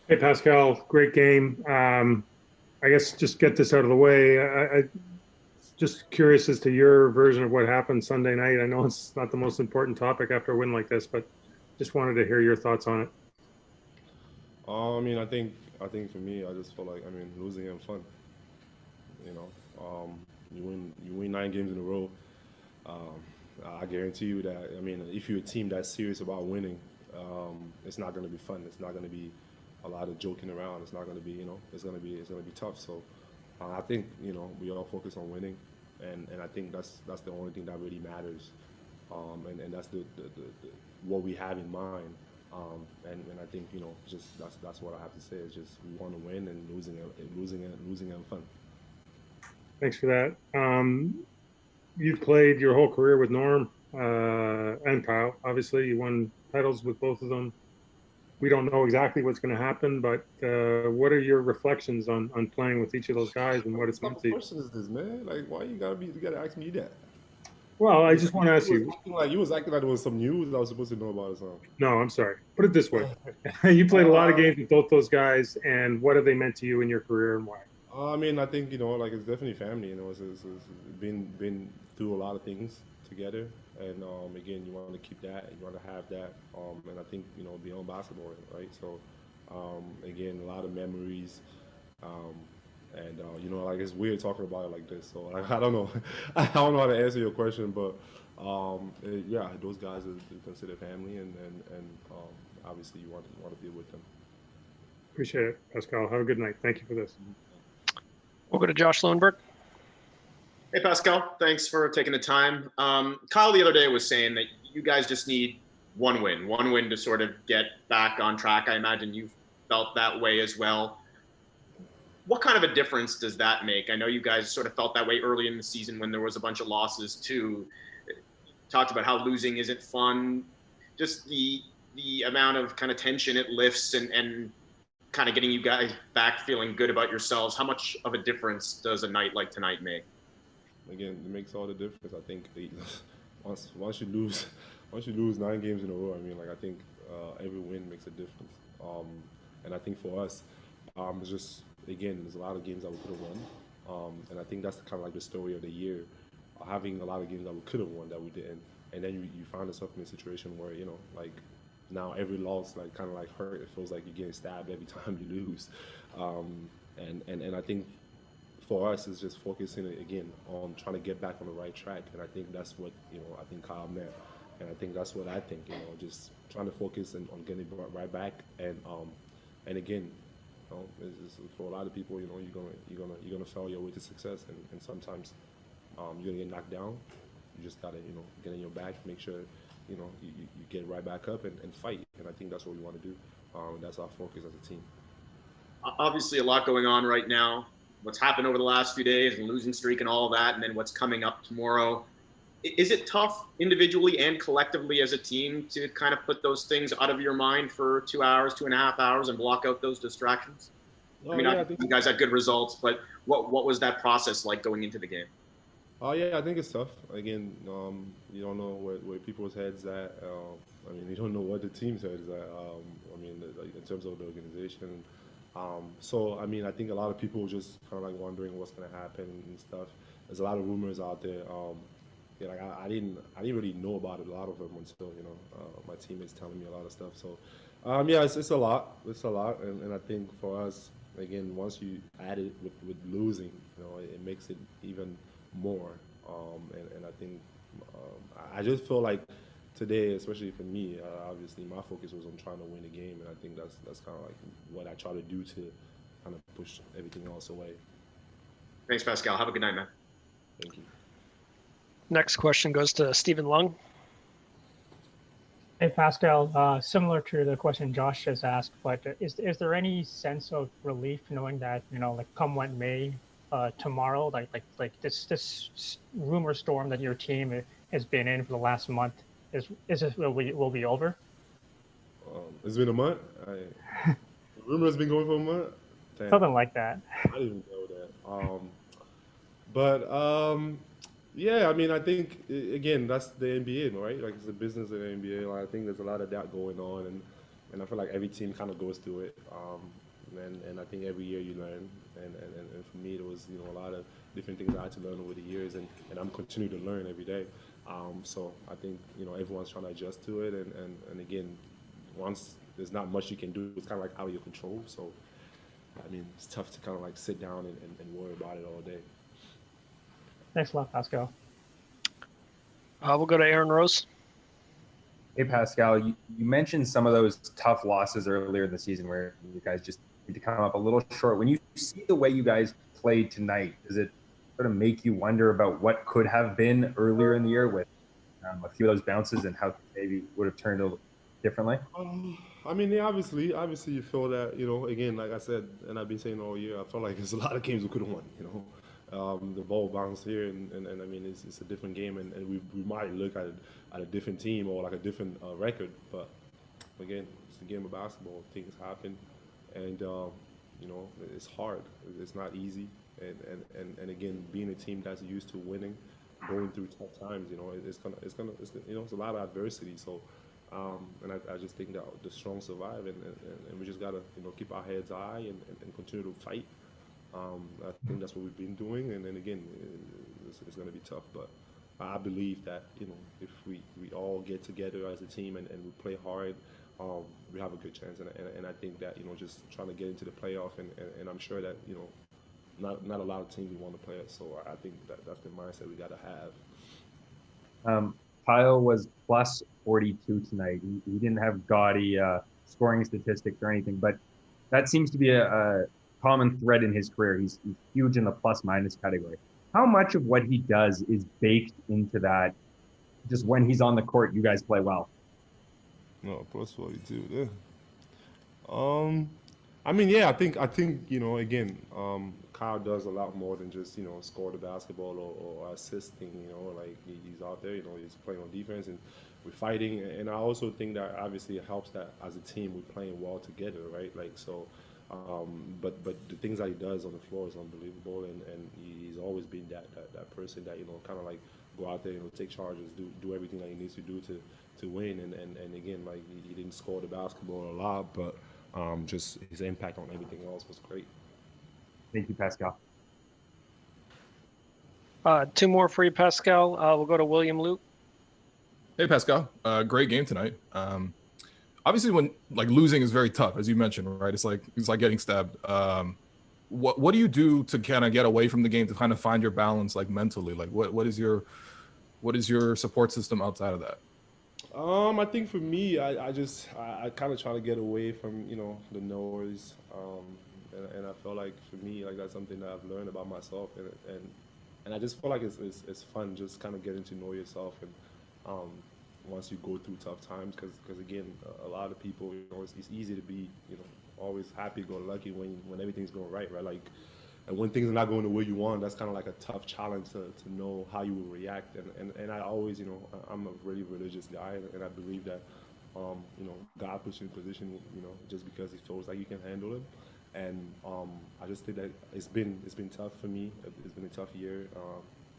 Hey, Pascal, great game. I guess just get this out of the way. Just curious as to your version of what happened Sunday night. I know it's not the most important topic after a win like this, but just wanted to hear your thoughts on it. I think for me, I just feel like losing and fun. You know, you win 9 games in a row. Um, I guarantee you that. If you're a team that's serious about winning, it's not going to be fun. It's not going to be a lot of joking around. It's not going to be, it's going to be tough. So I think we all focus on winning, and I think that's the only thing that really matters, and that's the what we have in mind. And I think just that's what I have to say. Is just we want to win, and losing and fun. Thanks for that. You've played your whole career with Norm and Kyle. Obviously, you won titles with both of them. We don't know exactly what's going to happen, but what are your reflections on playing with each of those guys and what What it's type meant of to you? question is this, man? Like, why you gotta ask me that? Well, I It's just like want to ask you. you was acting like there was some news I was supposed to know about or something. No, I'm sorry. Put it this way. You played a lot of Uh, games with both those guys, and what have they meant to you in your career and why? I think like it's definitely family. It's been through a lot of things together, and again, you want to keep that, you want to have that, and I think beyond basketball, right? So, again, a lot of memories, um, and like it's weird talking about it like this. So like, I don't know, I don't know how to answer your question, but yeah, those guys are considered family, and obviously you want to be with them. Appreciate it, Pascal. Have a good night. Thank you for this. We'll go to Josh Lowenberg. Hey, Pascal. Thanks for taking the time. Kyle the other day was saying that you guys just need one win to sort of get back on track. I imagine you felt that way as well. What kind of a difference does that make? I know you guys sort of felt that way early in the season when there was a bunch of losses too. You talked about how losing isn't fun. Just the amount of kind of tension it lifts and kind of getting you guys back feeling good about yourselves. How much of a difference does a night like tonight make? Again, it makes all the difference. I think once you lose, once you lose 9 games in a row, I think every win makes a difference. And I think for us, it's just again, there's a lot of games that we could have won, and I think that's kind of like the story of the year, having a lot of games that we could have won that we didn't, and then you find yourself in a situation where like now every loss like kind of like hurt. It feels like you're getting stabbed every time you lose, and I think for us is just focusing again on trying to get back on the right track, and I think that's what I think Kyle meant, and I think that's what I think. Just trying to focus on getting right back, and again, for a lot of people, you're gonna fail your way to success, and sometimes you're gonna get knocked down. You just gotta get in your back, make sure you get right back up and fight, and I think that's what we want to do. That's our focus as a team. Obviously, a lot going on right now. What's happened over the last few days and losing streak and all of that, and then what's coming up tomorrow. Is it tough individually and collectively as a team to kind of put those things out of your mind for 2 hours, 2.5 hours, and block out those distractions? I Oh mean, yeah, I obviously think you guys had good results, but what was that process like going into the game? Oh yeah, I think it's tough. Again, you don't know where people's heads at. You don't know what the team's heads at. Like in terms of the organization. So I think a lot of people just kind of like wondering what's gonna happen and stuff. There's a lot of rumors out there. Yeah, like I didn't really know about it, a lot of them until my teammates telling me a lot of stuff. So yeah, it's a lot. It's a lot, and I think for us again, once you add it with losing, it makes it even more. And I think I just feel like today, especially for me, obviously my focus was on trying to win the game, and I think that's kind of like what I try to do to kind of push everything else away. Thanks, Pascal. Have a good night, man. Thank you. Next question goes to Stephen Lung. Hey Pascal, similar to the question Josh just asked, but is there any sense of relief knowing that like come what may, tomorrow, like this rumor storm that your team has been in for the last month is this will be over? It's been a month. The rumor has been going for a month. Damn, Something like that. I didn't even know that. But yeah, I think again that's the NBA, right? Like it's the business of the NBA. Like, I think there's a lot of that going on, and and I feel like every team kind of goes through it. And I think every year you learn, and for me, there was a lot of different things I had to learn over the years, and I'm continuing to learn every day. So I think everyone's trying to adjust to it, and again, once there's not much you can do, it's kind of like out of your control. So I mean, it's tough to kind of like sit down and worry about it all day. Thanks a lot, Pascal. We'll go to Aaron Rose. Hey, Pascal, you mentioned some of those tough losses earlier in the season where you guys just need to come up a little short. When you see the way you guys played tonight, does it sort of make you wonder about what could have been earlier in the year with a few of those bounces and how maybe would have turned a little differently? I mean, yeah, obviously you feel that, again, like I said, and I've been saying all year, I felt like there's a lot of games we could have won, the ball bounced here, and I mean, it's a different game, and we might look at a different team or like a different record, but again, it's a game of basketball. Things happen, and it's hard. It's not easy, and again, being a team that's used to winning, going through tough times, it's a lot of adversity. So, and I just think that the strong survive, and we just gotta keep our heads high and continue to fight. I think that's what we've been doing, and then again, it's going to be tough. But I believe that if we all get together as a team and we play hard, we have a good chance. And I think that just trying to get into the playoff, and I'm sure that not a lot of teams want to play it. So I think that's the mindset we got to have. Kyle was plus 42 tonight. He didn't have gaudy scoring statistics or anything, but that seems to be a common thread in his career. He's huge in the plus minus category. How much of what he does is baked into that? Just when he's on the court, you guys play well. No, plus 42. Yeah. I mean, yeah, I think again, Kyle does a lot more than just score the basketball or assisting. Like he's out there. He's playing on defense and we're fighting. And I also think that obviously it helps that as a team we're playing well together, right? Like so. But the things that he does on the floor is unbelievable, and he's always been that person that kind of like go out there, take charges, do everything that he needs to do to win, and again, like he didn't score the basketball a lot, but just his impact on everything else was great. Thank you, Pascal. Two more for you, Pascal. We'll go to William Luke. Hey, Pascal. Great game tonight. Obviously, when like losing is very tough, as you mentioned, right? It's like getting stabbed. What do you do to kind of get away from the game to kind of find your balance, like mentally? Like what is your support system outside of that? I think for me, I kind of try to get away from the noise, and I feel like for me, like that's something that I've learned about myself, and I just feel like it's fun just kind of getting to know yourself and. Once you go through tough times, because again, a lot of people, it's easy to be, always happy-go-lucky when everything's going right? Like, and when things are not going the way you want, that's kind of like a tough challenge to know how you will react. And I always, I'm a really religious guy, and I believe that, God puts you in position, just because He feels like you can handle it. And I just think that it's been tough for me. It's been a tough year.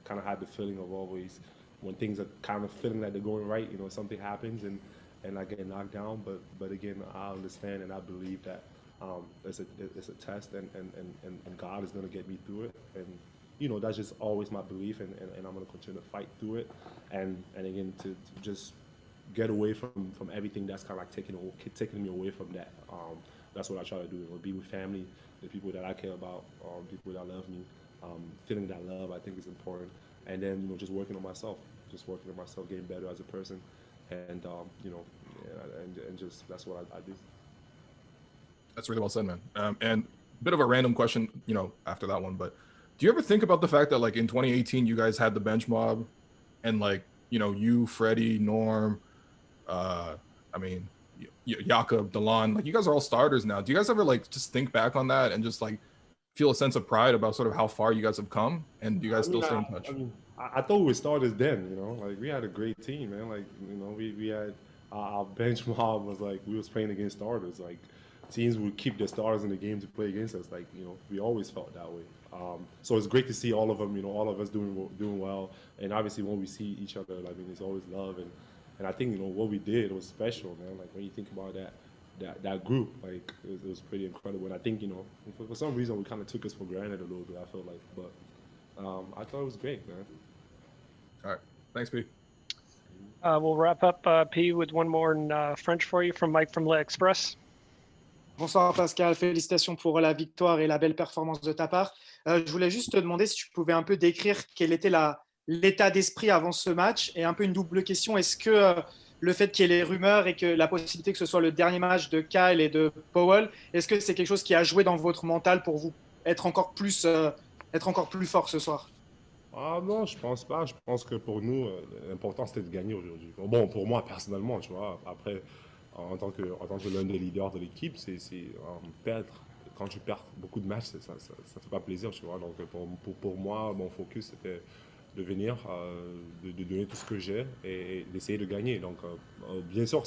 Kind of had the feeling of always. When things are kind of feeling like they're going right, something happens and I get knocked down. But again, I understand and I believe that it's a test and God is going to get me through it. And that's just always my belief, and I'm going to continue to fight through it. And again, to just get away from everything that's kind of like taking me away from that. That's what I try to do. Be with family, the people that I care about, people that love me. Feeling that love, I think, is important. And then just working on myself, getting better as a person, and and just that's what I do. That's really well said, man. And a bit of a random question, after that one, but do you ever think about the fact that like in 2018 you guys had the bench mob, and like you, Freddie, Norm, Jakob, Delon, like you guys are all starters now. Do you guys ever like just think back on that and just like feel a sense of pride about sort of how far you guys have come, and do you guys still stay in touch? I thought we were starters then, like we had a great team, man. Like, we had our bench mob was like, we was playing against starters. Like teams would keep their starters in the game to play against us. Like, we always felt that way. So it's great to see all of them, all of us doing well. And obviously when we see each other, it's always love. And I think, what we did was special, man. Like when you think about that, that group. Like it was pretty incredible. And I think for some reason we kind of took us for granted a little bit. I felt like, but I thought it was great, man. All right. Thanks, P. We'll wrap up, P, with one more in French for you from Mike from Le Express. Bonsoir Pascal, félicitations pour la victoire et la belle performance de ta part. Je voulais juste te demander si tu pouvais un peu décrire quel était l'état d'esprit avant ce match et un peu une double question. Est-ce que le fait qu'il y ait les rumeurs et que la possibilité que ce soit le dernier match de Kyle et de Powell, est-ce que c'est quelque chose qui a joué dans votre mental pour vous être encore plus fort ce soir? Ah non, je pense pas. Je pense que pour nous, l'important c'était de gagner aujourd'hui. Bon, pour moi personnellement, tu vois. Après, en tant que l'un des leaders de l'équipe, c'est perdre. Quand tu perds beaucoup de matchs, ça fait pas plaisir, tu vois. Donc pour moi, mon focus c'était de venir, de donner tout ce que j'ai et d'essayer de gagner. Donc bien sûr,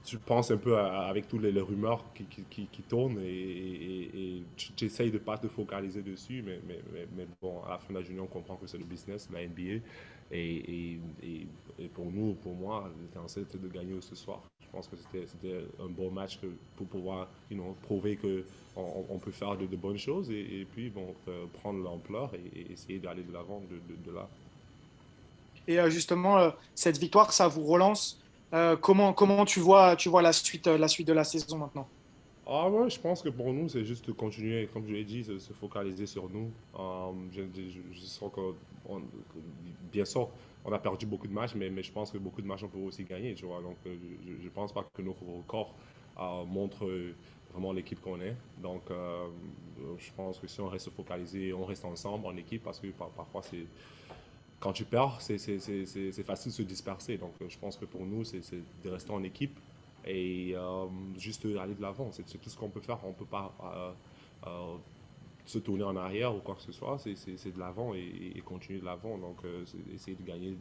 tu penses un peu avec toutes les rumeurs qui tournent et tu essayes de ne pas te focaliser dessus, mais bon, à la fin de la journée, on comprend que c'est le business, la NBA. Et pour nous, pour moi, l'essentiel c'était de gagner ce soir. Je pense que c'était un bon match pour pouvoir prouver qu'on peut faire de bonnes choses et puis bon, prendre l'ampleur et essayer d'aller de l'avant de là. Et justement, cette victoire, ça vous relance. Comment tu vois la suite de la saison maintenant? Ah ouais, je pense que pour nous, c'est juste de continuer, comme je l'ai dit, se focaliser sur nous. Je sens que, bien sûr, on a perdu beaucoup de matchs, mais je pense que beaucoup de matchs, on peut aussi gagner, tu vois. Donc, je ne pense pas que nos records montrent vraiment l'équipe qu'on est. Donc, je pense que si on reste focalisé, on reste ensemble en équipe, parce que parfois, quand tu perds, c'est facile de se disperser. Donc, je pense que pour nous, c'est de rester en équipe et juste aller de l'avant. C'est tout ce qu'on peut faire. On ne peut pas se tourner en arrière ou quoi que ce soit. C'est de l'avant et continuer de l'avant. Donc, essayer de gagner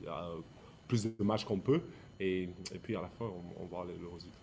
plus de matchs qu'on peut et puis à la fin, on voit le résultat.